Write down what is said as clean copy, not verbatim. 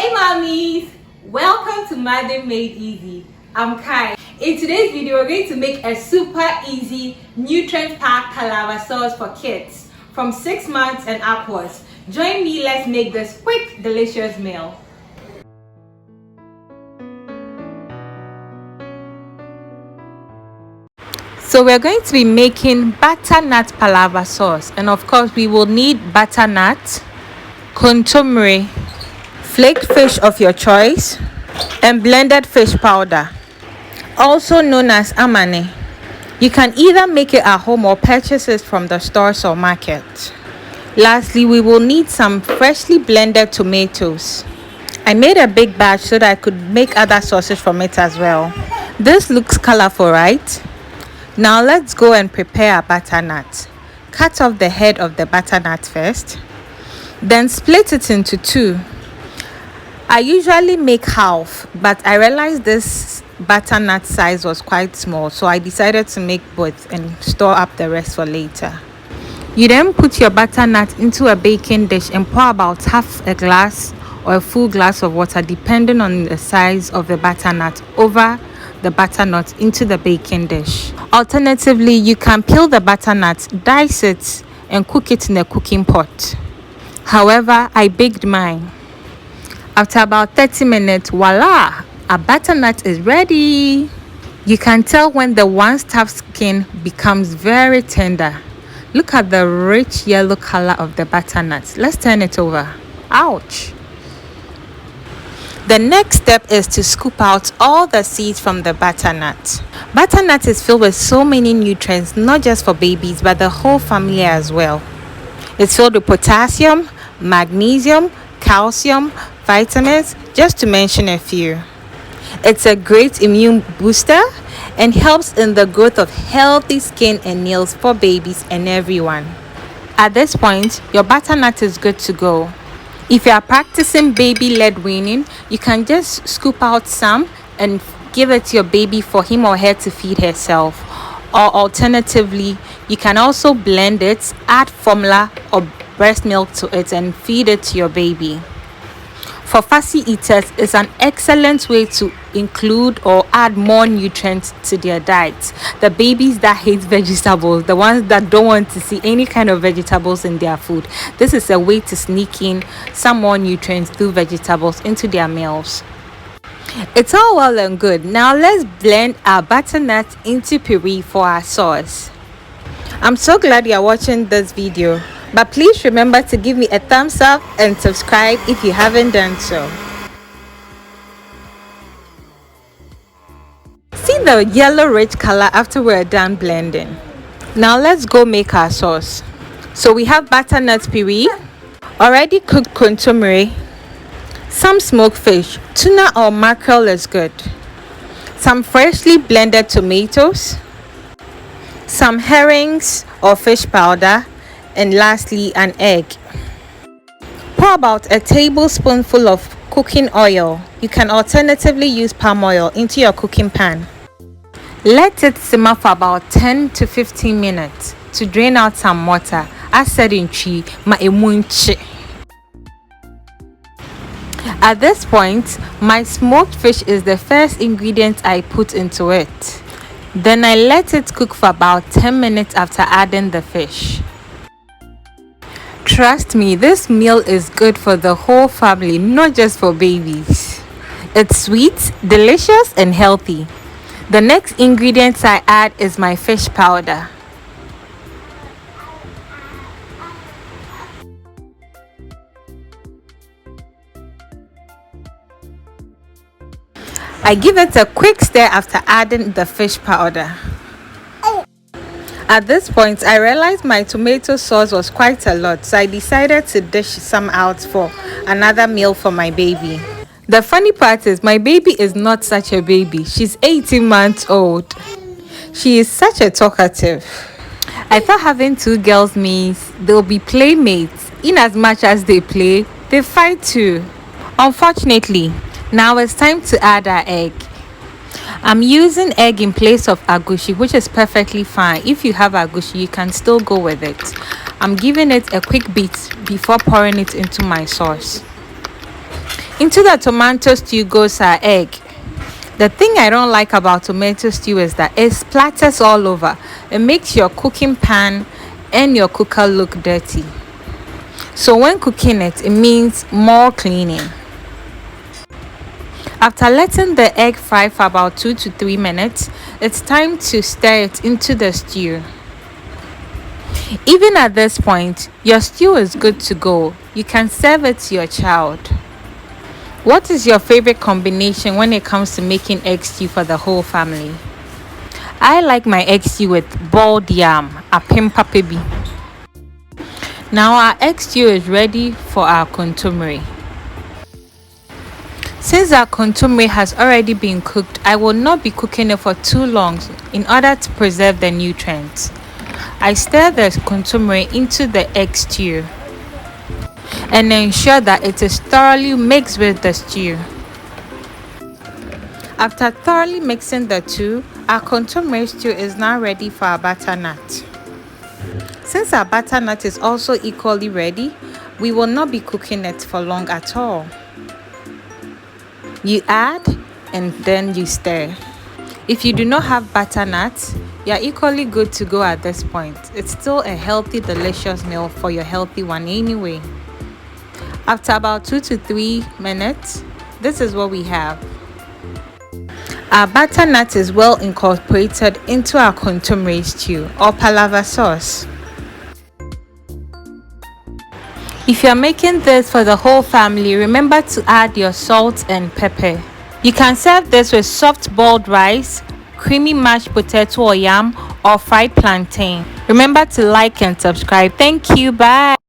Hey mommies, welcome to Mother Made Easy. I'm Kai. In today's video, we're going to make a super easy nutrient-packed palava sauce for kids from 6 months and upwards. Join me, let's make this quick, delicious meal. So we're going to be making butternut palava sauce, and of course we will need butternut, kontomire, flaked fish of your choice, and blended fish powder, also known as amane. You can either make it at home or purchase it from the stores or market. Lastly, we will need some freshly blended tomatoes. I made a big batch so that I could make other sauces from it as well. This looks colorful, right? Now let's go and prepare our butternut. Cut off the head of the butternut first, then split it into two. I usually make half, but I realized this butternut size was quite small, so I decided to make both and store up the rest for later. You then put your butternut into a baking dish and pour about half a glass or a full glass of water, depending on the size of the butternut, over the butternut into the baking dish. Alternatively, you can peel the butternut, dice it, and cook it in a cooking pot. However, I baked mine. After about 30 minutes, voila! A butternut is ready. You can tell when the once tough skin becomes very tender. Look at the rich yellow color of the butternut. Let's turn it over. Ouch! The next step is to scoop out all the seeds from the butternut. Butternut is filled with so many nutrients, not just for babies, but the whole family as well. It's filled with potassium, magnesium, calcium, vitamins, just to mention a few. It's a great immune booster and helps in the growth of healthy skin and nails for babies and everyone. At this point, your butternut is good to go. If you are practicing baby-led weaning, you can just scoop out some and give it to your baby for him or her to feed herself. Or alternatively, you can also blend it, add formula or breast milk to it, and feed it to your baby. For fussy eaters, it's an excellent way to include or add more nutrients to their diets. The babies that hate vegetables, the ones that don't want to see any kind of vegetables in their food, this is a way to sneak in some more nutrients through vegetables into their meals. It's all well and good. Now let's blend our butternut into puree for our sauce. I'm so glad you are watching this video. But please remember to give me a thumbs up and subscribe if you haven't done so. See the yellow rich color after we're done blending. Now let's go make our sauce. So we have butternut puree, already cooked kontomire, some smoked fish, tuna or mackerel is good, some freshly blended tomatoes, some herrings or fish powder, and lastly an egg. Pour about a tablespoonful of cooking oil. You can alternatively use palm oil into your cooking pan. Let it simmer for about 10 to 15 minutes to drain out some water. As said in Chi, ma emunche. At this point, my smoked fish is the first ingredient I put into it. Then I let it cook for about 10 minutes after adding the fish. Trust me, this meal is good for the whole family, not just for babies. It's sweet, delicious, and healthy. The next ingredients I add is my fish powder. I give it a quick stir after adding the fish powder. At this point, I realized my tomato sauce was quite a lot, so I decided to dish some out for another meal for my baby. The funny part is my baby is not such a baby. She's 18 months old. She is such a talkative. I thought having two girls means they'll be playmates. In as much as they play, they fight too. Unfortunately, now it's time to add our egg. I'm using egg in place of agushi, which is perfectly fine. If you have agushi, you can still go with it. I'm giving it a quick beat before pouring it into my sauce. Into the tomato stew goes our egg. The thing I don't like about tomato stew is that it splatters all over. It makes your cooking pan and your cooker look dirty. So when cooking it, it means more cleaning. After letting the egg fry for about 2 to 3 minutes, it's time to stir it into the stew. Even at this point, your stew is good to go. You can serve it to your child. What is your favorite combination when it comes to making egg stew for the whole family? I like my egg stew with boiled yam, a pimpa pebi. Now our egg stew is ready for our kontomire. Since our kontomire has already been cooked, I will not be cooking it for too long in order to preserve the nutrients. I stir the kontomire into the egg stew and ensure that it is thoroughly mixed with the stew. After thoroughly mixing the two, our kontomire stew is now ready for our butternut. Since our butternut is also equally ready, we will not be cooking it for long at all. You add and then you stir. If you do not have butternut, you are equally good to go at this point. It's still a healthy, delicious meal for your healthy one anyway. After about 2 to 3 minutes, this is what we have. Our butternut is well incorporated into our kontomire stew or palava sauce. If you're making this for the whole family, remember to add your salt and pepper. You can serve this with soft boiled rice, creamy mashed potato or yam, or fried plantain. Remember to like and subscribe. Thank you. Bye.